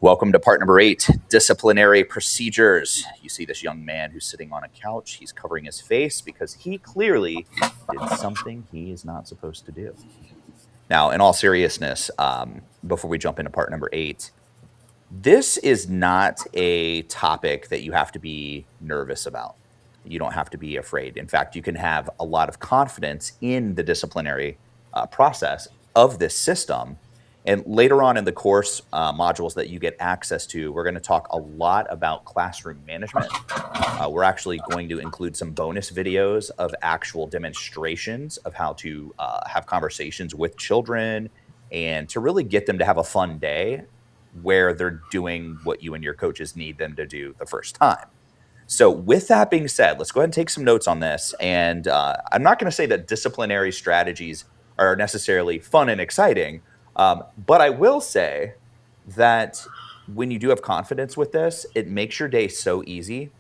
Welcome to part number 8, disciplinary procedures. You see this young man who's sitting on a couch. He's covering his face because he clearly did something he is not supposed to do. Now, in all seriousness, before we jump into part number 8, this is not a topic that you have to be nervous about. You don't have to be afraid. In fact, you can have a lot of confidence in the disciplinary process of this system. And later on in the course modules that you get access to, we're going to talk a lot about classroom management. We're actually going to include some bonus videos of actual demonstrations of how to have conversations with children and to really get them to have a fun day where they're doing what you and your coaches need them to do the first time. So with that being said, let's go ahead and take some notes on this. And I'm not going to say that disciplinary strategies are necessarily fun and exciting, but I will say that when you do have confidence with this, it makes your day so easy,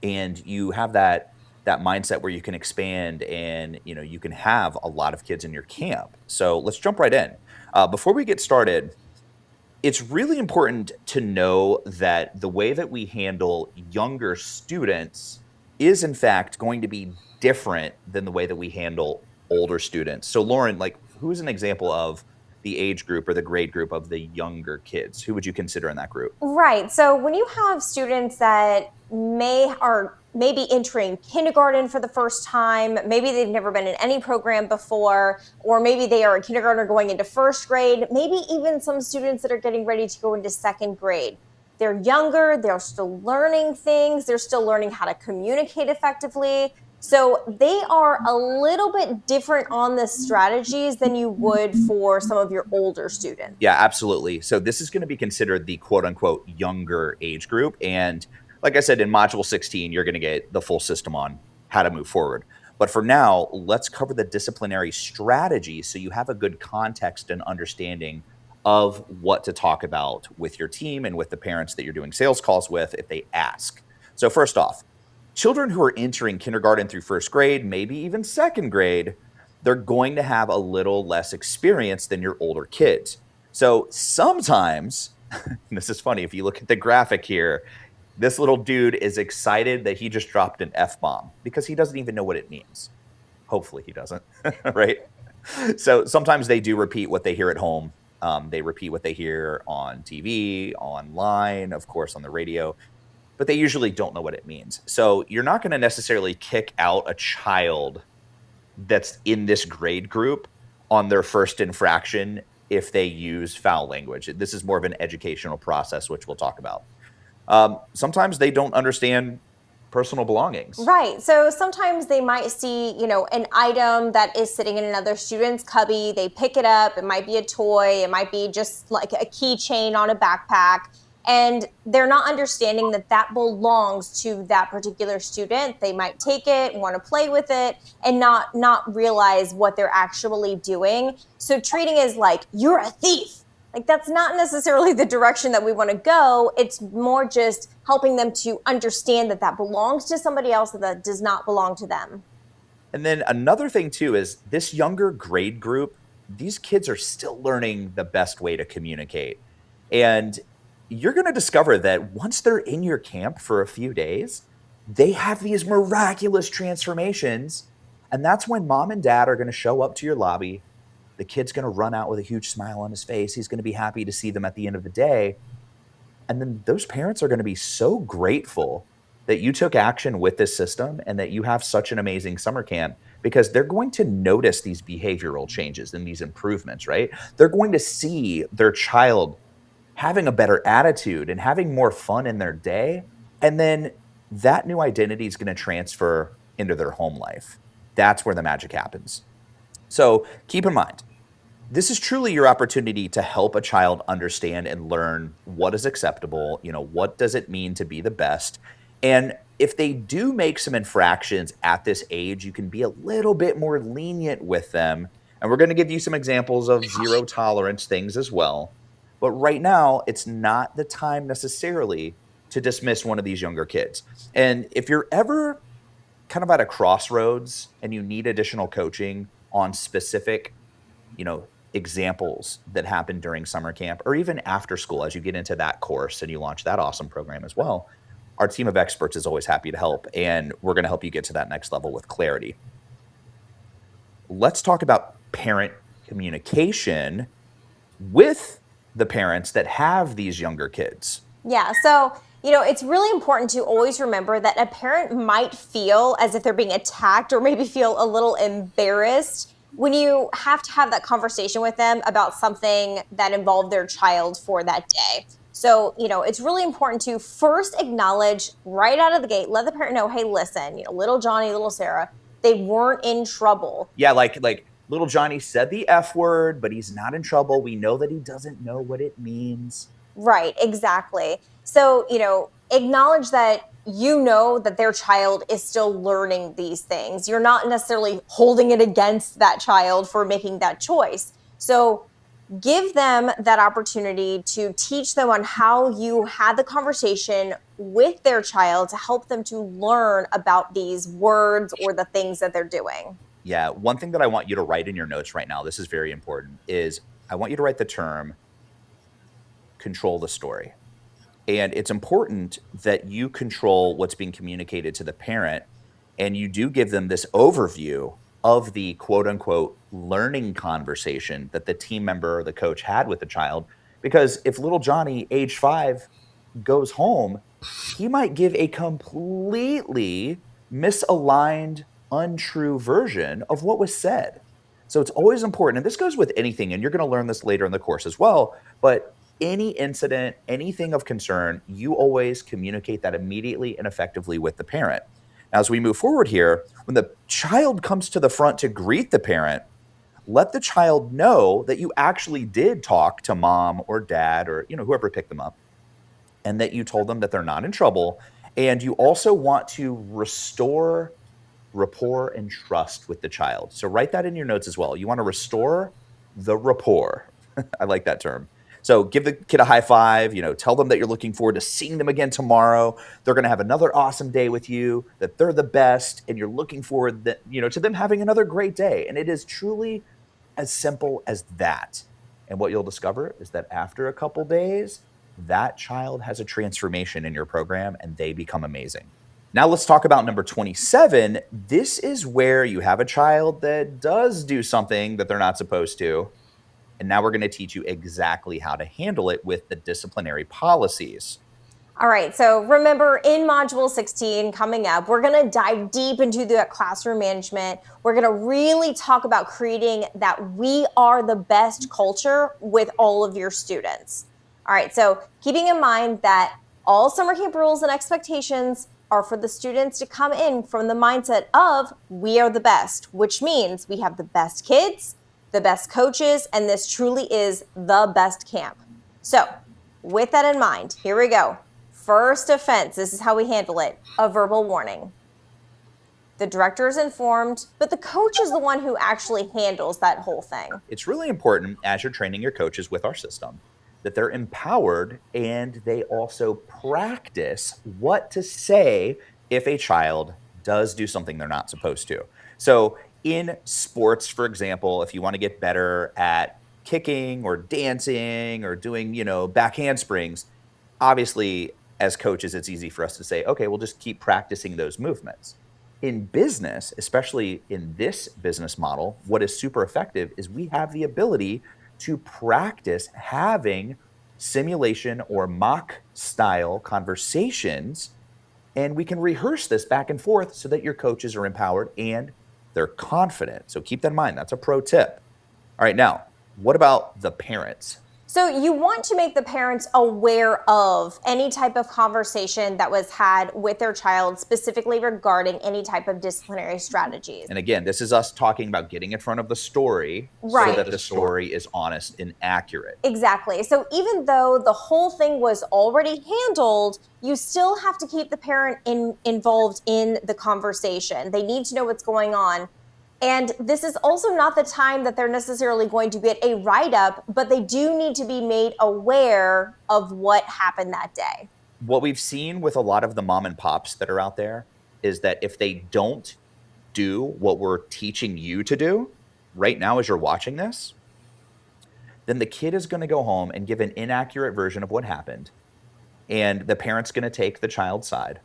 and you have that mindset where you can expand and you can have a lot of kids in your camp. So let's jump right in. Before we get started, it's really important to know that the way that we handle younger students is in fact going to be different than the way that we handle older students. So Lauren, like, who is an example of the age group or the grade group of the younger kids? Who would you consider in that group? Right. So when you have students that maybe entering kindergarten for the first time, maybe they've never been in any program before, or maybe they are a kindergartner going into first grade, maybe even some students that are getting ready to go into second grade. They're younger, they're still learning things, they're still learning how to communicate effectively. So they are a little bit different on the strategies than you would for some of your older students. Yeah, absolutely. So this is going to be considered the quote unquote younger age group. And like I said, in module 16, you're going to get the full system on how to move forward. But for now, let's cover the disciplinary strategy so you have a good context and understanding of what to talk about with your team and with the parents that you're doing sales calls with if they ask. So first off, children who are entering kindergarten through first grade, maybe even second grade, they're going to have a little less experience than your older kids. So sometimes, this is funny, if you look at the graphic here, this little dude is excited that he just dropped an F-bomb because he doesn't even know what it means. Hopefully he doesn't, right? So sometimes they do repeat what they hear at home. They repeat what they hear on TV, online, of course, on the radio, but they usually don't know what it means. So you're not going to necessarily kick out a child that's in this grade group on their first infraction if they use foul language. This is more of an educational process, which we'll talk about. Sometimes they don't understand personal belongings. Right. So sometimes they might see, an item that is sitting in another student's cubby. They pick it up. It might be a toy. It might be just like a keychain on a backpack. And they're not understanding that that belongs to that particular student. They might take it, want to play with it, and not realize what they're actually doing. So treating it as like, you're a thief. Like, that's not necessarily the direction that we want to go. It's more just helping them to understand that that belongs to somebody else, that does not belong to them. And then another thing too is this younger grade group, these kids are still learning the best way to communicate. And you're going to discover that once they're in your camp for a few days, they have these miraculous transformations. And that's when mom and dad are going to show up to your lobby. The kid's going to run out with a huge smile on his face. He's going to be happy to see them at the end of the day. And then those parents are going to be so grateful that you took action with this system and that you have such an amazing summer camp, because they're going to notice these behavioral changes and these improvements, right? They're going to see their child having a better attitude and having more fun in their day. And then that new identity is going to transfer into their home life. That's where the magic happens. So keep in mind, this is truly your opportunity to help a child understand and learn what is acceptable. What does it mean to be the best? And if they do make some infractions at this age, you can be a little bit more lenient with them. And we're going to give you some examples of zero tolerance things as well. But right now, it's not the time necessarily to dismiss one of these younger kids. And if you're ever kind of at a crossroads and you need additional coaching on specific, examples that happen during summer camp or even after school as you get into that course and you launch that awesome program as well, our team of experts is always happy to help, and we're going to help you get to that next level with clarity. Let's talk about parent communication with the parents that have these younger kids. Yeah, so it's really important to always remember that a parent might feel as if they're being attacked or maybe feel a little embarrassed when you have to have that conversation with them about something that involved their child for that day. So, it's really important to first acknowledge right out of the gate, let the parent know, hey, listen, little Johnny, little Sarah, they weren't in trouble. Yeah, like little Johnny said the F word, but he's not in trouble. We know that he doesn't know what it means. Right, exactly. So, acknowledge that that their child is still learning these things. You're not necessarily holding it against that child for making that choice. So give them that opportunity to teach them on how you had the conversation with their child to help them to learn about these words or the things that they're doing. Yeah, one thing that I want you to write in your notes right now, this is very important, is I want you to write the term control the story. And it's important that you control what's being communicated to the parent, and you do give them this overview of the quote unquote learning conversation that the team member or the coach had with the child. Because if little Johnny, age 5, goes home, he might give a completely misaligned, untrue version of what was said. So it's always important, and this goes with anything, and you're going to learn this later in the course as well, but any incident, anything of concern, you always communicate that immediately and effectively with the parent. Now, as we move forward here, when the child comes to the front to greet the parent, let the child know that you actually did talk to mom or dad or whoever picked them up, and that you told them that they're not in trouble. And you also want to restore rapport and trust with the child. So write that in your notes as well. You want to restore the rapport. I like that term. So give the kid a high five, tell them that you're looking forward to seeing them again tomorrow. They're going to have another awesome day with you, that they're the best, and you're looking forward to them having another great day. And it is truly as simple as that. And what you'll discover is that after a couple days, that child has a transformation in your program and they become amazing. Now let's talk about number 27. This is where you have a child that does do something that they're not supposed to. And now we're going to teach you exactly how to handle it with the disciplinary policies. All right, so remember in Module 16 coming up, we're going to dive deep into the classroom management. We're going to really talk about creating that we are the best culture with all of your students. All right, so keeping in mind that all summer camp rules and expectations are for the students to come in from the mindset of we are the best, which means we have the best kids, the best coaches, and this truly is the best camp. So with that in mind, here we go. First offense, this is how we handle it, a verbal warning. The director is informed, but the coach is the one who actually handles that whole thing. It's really important as you're training your coaches with our system that they're empowered and they also practice what to say if a child does do something they're not supposed to. So in sports, for example, if you want to get better at kicking or dancing or doing, back handsprings, obviously as coaches, it's easy for us to say, okay, we'll just keep practicing those movements. In business, especially in this business model, what is super effective is we have the ability to practice having simulation or mock style conversations, and we can rehearse this back and forth so that your coaches are empowered and they're confident. So keep that in mind. That's a pro tip. All right, now, what about the parents? So you want to make the parents aware of any type of conversation that was had with their child, specifically regarding any type of disciplinary strategies. And again, this is us talking about getting in front of the story right. so that the story is honest and accurate. Exactly. So even though the whole thing was already handled, you still have to keep the parent involved in the conversation. They need to know what's going on. And this is also not the time that they're necessarily going to get a write-up, but they do need to be made aware of what happened that day. What we've seen with a lot of the mom and pops that are out there is that if they don't do what we're teaching you to do right now as you're watching this, then the kid is going to go home and give an inaccurate version of what happened. And the parent's going to take the child's side.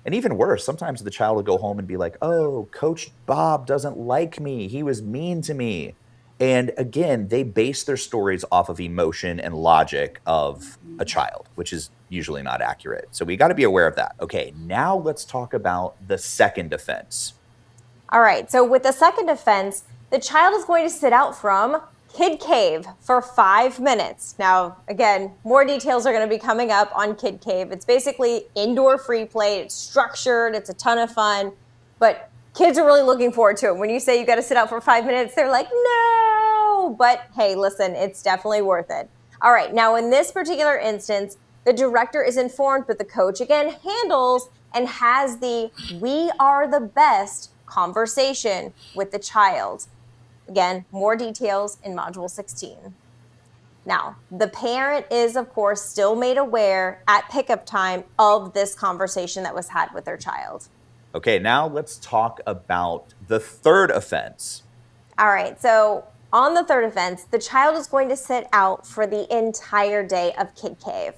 And even worse, sometimes the child will go home and be like, oh, Coach Bob doesn't like me. He was mean to me. And again, they base their stories off of emotion and logic of a child, which is usually not accurate. So we got to be aware of that. Okay, now let's talk about the second offense. All right, so with the second offense, the child is going to sit out from Kid Cave for 5 minutes. Now, again, more details are going to be coming up on Kid Cave. It's basically indoor free play. It's structured. It's a ton of fun. But kids are really looking forward to it. When you say you got to sit out for 5 minutes, they're like, no. But hey, listen, it's definitely worth it. All right, now in this particular instance, the director is informed, but the coach, again, handles and has the "we are the best" conversation with the child. Again, more details in Module 16. Now, the parent is, of course, still made aware at pickup time of this conversation that was had with their child. Okay, now let's talk about the third offense. All right, so on the third offense, the child is going to sit out for the entire day of Kid Cave.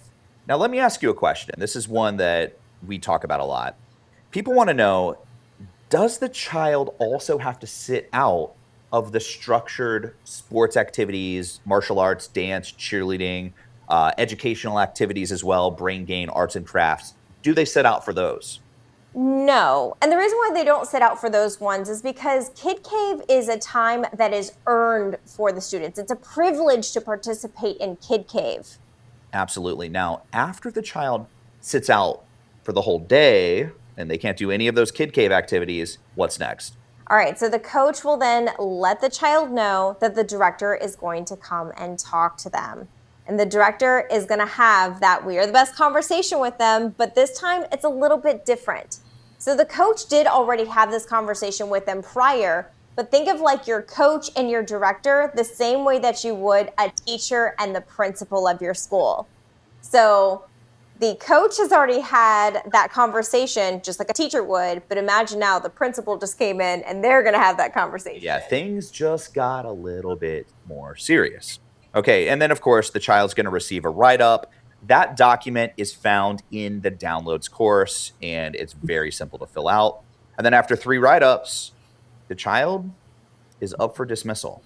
Now, let me ask you a question. This is one that we talk about a lot. People want to know, does the child also have to sit out of the structured sports activities, martial arts, dance, cheerleading, educational activities as well, brain gain, arts and crafts? Do they sit out for those? No. And the reason why they don't sit out for those ones is because Kid Cave is a time that is earned for the students. It's a privilege to participate in Kid Cave. Absolutely. Now, after the child sits out for the whole day and they can't do any of those Kid Cave activities, what's next? All right, so the coach will then let the child know that the director is going to come and talk to them. And the director is going to have that "we are the best" conversation with them, but this time it's a little bit different. So the coach did already have this conversation with them prior, but think of like your coach and your director the same way that you would a teacher and the principal of your school. So the coach has already had that conversation just like a teacher would, but imagine now the principal just came in and they're going to have that conversation. Yeah, things just got a little bit more serious. Okay, and then of course the child's going to receive a write-up. That document is found in the downloads course, and it's very simple to fill out. And then after 3 write-ups, the child is up for dismissal.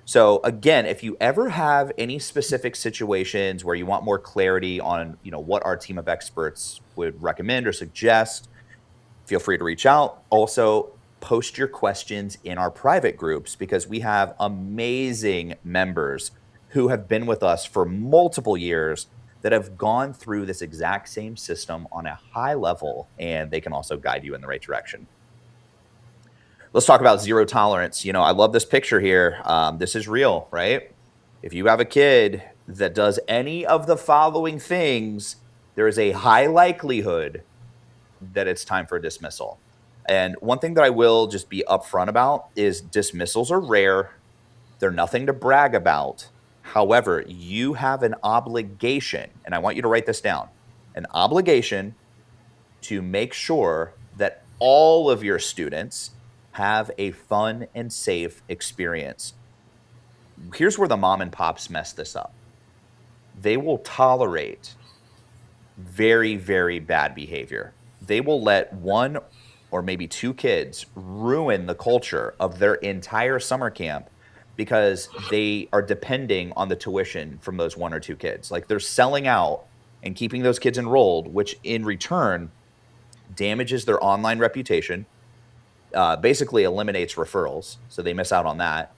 So again, if you ever have any specific situations where you want more clarity on, what our team of experts would recommend or suggest, feel free to reach out. Also, post your questions in our private groups because we have amazing members who have been with us for multiple years that have gone through this exact same system on a high level, and they can also guide you in the right direction. Let's talk about zero tolerance. I love this picture here. This is real, right? If you have a kid that does any of the following things, there is a high likelihood that it's time for dismissal. And one thing that I will just be upfront about is dismissals are rare. They're nothing to brag about. However, you have an obligation, and I want you to write this down, an obligation to make sure that all of your students have a fun and safe experience. Here's where the mom and pops mess this up. They will tolerate very, very bad behavior. They will let 1 or maybe 2 kids ruin the culture of their entire summer camp because they are depending on the tuition from those 1 or 2 kids. Like they're selling out and keeping those kids enrolled, which in return damages their online reputation, basically eliminates referrals. So they miss out on that.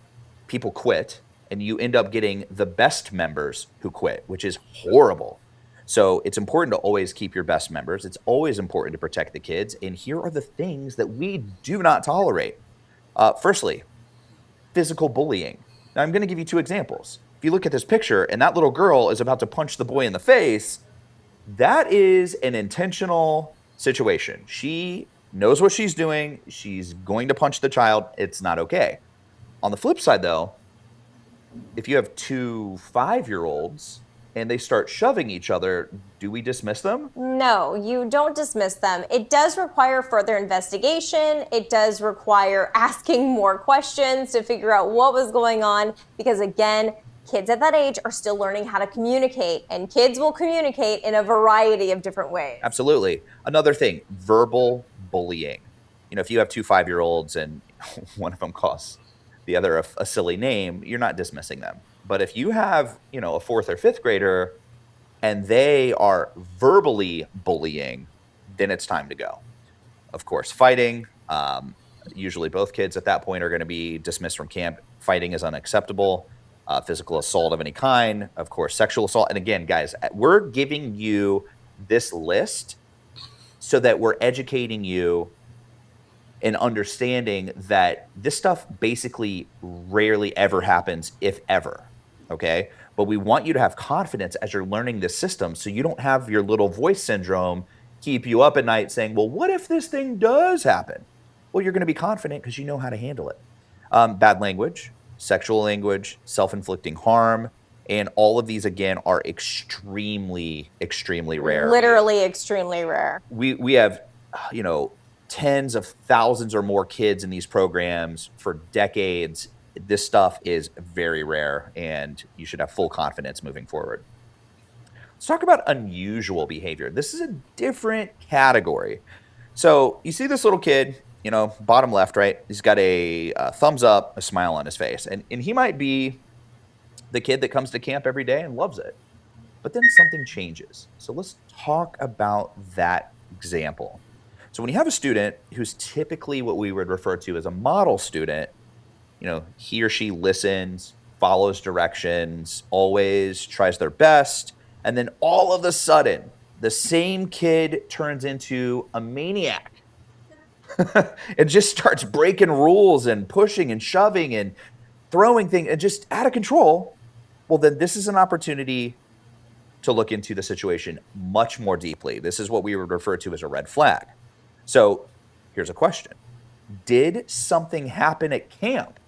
People quit, and you end up getting the best members who quit, which is horrible. So it's important to always keep your best members. It's always important to protect the kids. And here are the things that we do not tolerate. Firstly, physical bullying. Now, I'm going to give you 2 examples. If you look at this picture and that little girl is about to punch the boy in the face, that is an intentional situation. She knows what she's doing. She's going to punch the child. It's not okay. On the flip side, though, if you have 2 5-year-olds and they start shoving each other, do we dismiss them? No, you don't dismiss them. It does require further investigation. It does require asking more questions to figure out what was going on because, again, kids at that age are still learning how to communicate, and kids will communicate in a variety of different ways. Absolutely. Another thing, verbal bullying. If you have two 5-year-olds and one of them calls the other a silly name, you're not dismissing them. But if you have, a fourth or fifth grader and they are verbally bullying, then it's time to go. Of course, fighting. Usually both kids at that point are going to be dismissed from camp. Fighting is unacceptable. Physical assault of any kind, of course, sexual assault. And again, guys, we're giving you this list so that we're educating you and understanding that this stuff basically rarely ever happens, if ever. Okay. But we want you to have confidence as you're learning this system so you don't have your little voice syndrome keep you up at night saying, well, what if this thing does happen? Well, you're going to be confident because you know how to handle it. Bad language, sexual language, self-inflicting harm, and all of these, again, are extremely, extremely rare. Literally extremely rare. We have, tens of thousands or more kids in these programs for decades. This stuff is very rare, and you should have full confidence moving forward. Let's talk about unusual behavior. This is a different category. So you see this little kid, bottom left, right? He's got a thumbs up, a smile on his face. And he might be the kid that comes to camp every day and loves it. But then something changes. So let's talk about that example. So when you have a student who's typically what we would refer to as a model student, he or she listens, follows directions, always tries their best. And then all of a sudden, the same kid turns into a maniac. It just starts breaking rules and pushing and shoving and throwing things and just out of control. Well, then this is an opportunity to look into the situation much more deeply. This is what we would refer to as a red flag. So here's a question. Did something happen at camp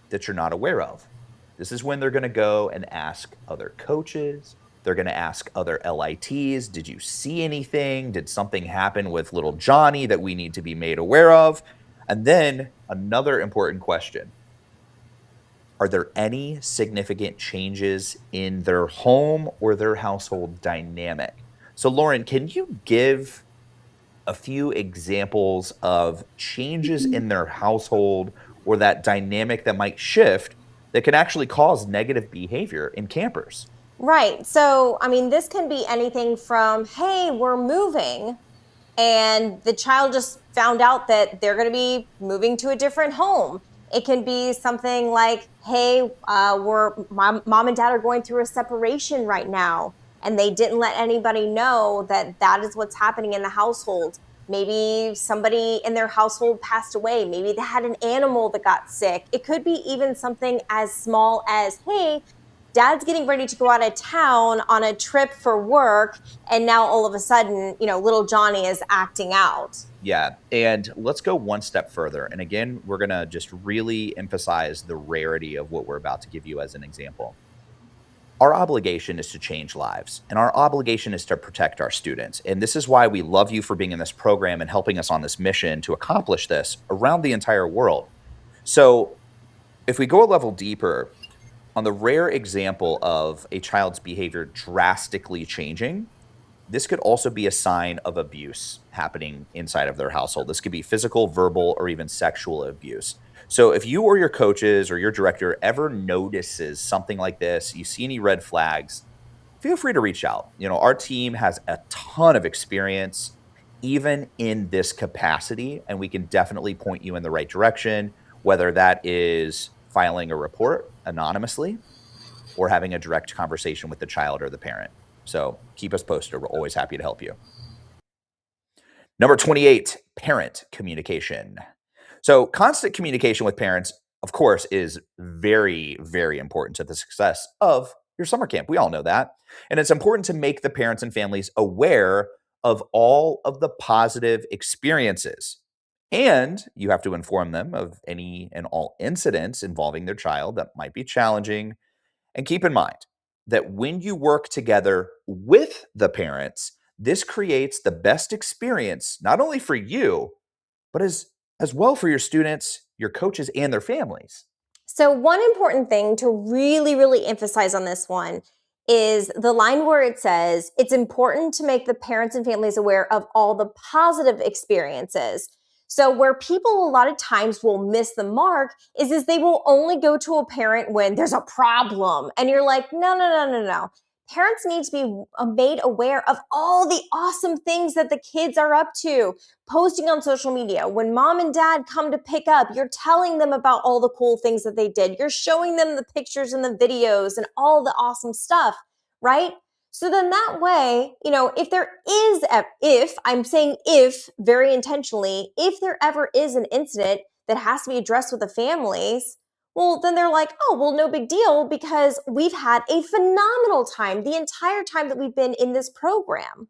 that you're not aware of? This is when they're going to go and ask other coaches. They're going to ask other LITs, did you see anything? Did something happen with little Johnny that we need to be made aware of? And then another important question. Are there any significant changes in their home or their household dynamic? So Lauren, can you give a few examples of changes in their household or that dynamic that might shift that can actually cause negative behavior in campers? Right. So, this can be anything from, hey, we're moving, and the child just found out that they're going to be moving to a different home. It can be something like, hey, mom and dad are going through a separation right now, and they didn't let anybody know that is what's happening in the household. Maybe somebody in their household passed away. Maybe they had an animal that got sick. It could be even something as small as, hey, dad's getting ready to go out of town on a trip for work, and now all of a sudden, little Johnny is acting out. Yeah, and let's go one step further. And again, we're going to just really emphasize the rarity of what we're about to give you as an example. Our obligation is to change lives, and our obligation is to protect our students. And this is why we love you for being in this program and helping us on this mission to accomplish this around the entire world. So if we go a level deeper, on the rare example of a child's behavior drastically changing, this could also be a sign of abuse happening inside of their household. This could be physical, verbal, or even sexual abuse. So if you or your coaches or your director ever notices something like this, you see any red flags, feel free to reach out. Our team has a ton of experience, even in this capacity, and we can definitely point you in the right direction, whether that is filing a report anonymously or having a direct conversation with the child or the parent. So keep us posted. We're always happy to help you. Number 28, parent communication. So constant communication with parents, of course, is very, very important to the success of your summer camp. We all know that. And it's important to make the parents and families aware of all of the positive experiences. And you have to inform them of any and all incidents involving their child that might be challenging. And keep in mind that when you work together with the parents, this creates the best experience, not only for you, but as well for your students, your coaches, and their families. So one important thing to really, really emphasize on this one is the line where it says, it's important to make the parents and families aware of all the positive experiences. So where people a lot of times will miss the mark is they will only go to a parent when there's a problem. And you're like, no, no, no, no, no. Parents need to be made aware of all the awesome things that the kids are up to, posting on social media. When mom and dad come to pick up, you're telling them about all the cool things that they did. You're showing them the pictures and the videos and all the awesome stuff, right? So then that way, if there is, if I'm saying if very intentionally, if there ever is an incident that has to be addressed with the families, well, then they're like, oh, well, no big deal because we've had a phenomenal time the entire time that we've been in this program.